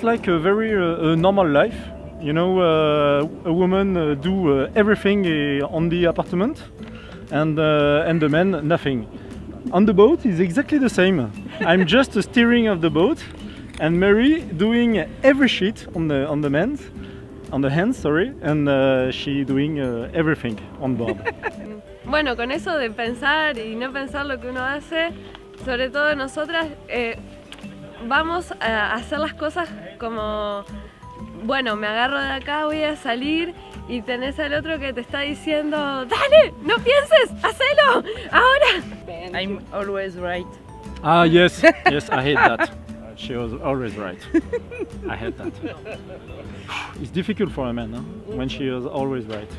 like a very normal life. You know, a woman do everything on the apartment, and the man nothing. On the boat is exactly the same. I'm just steering of the boat, and Mary doing every shit on the hands, sorry, and she doing everything on board. Bueno, con eso de pensar y no pensar lo que uno hace, sobre todo nosotras, vamos a hacer las cosas como, bueno, me agarro de acá, voy a salir, y tenés al otro que te está diciendo, dale, no pienses, hacelo, ahora. I'm always right. Ah, yes, yes, I hate that. She was always right. I hate that. It's difficult for a man, huh? When she is always right.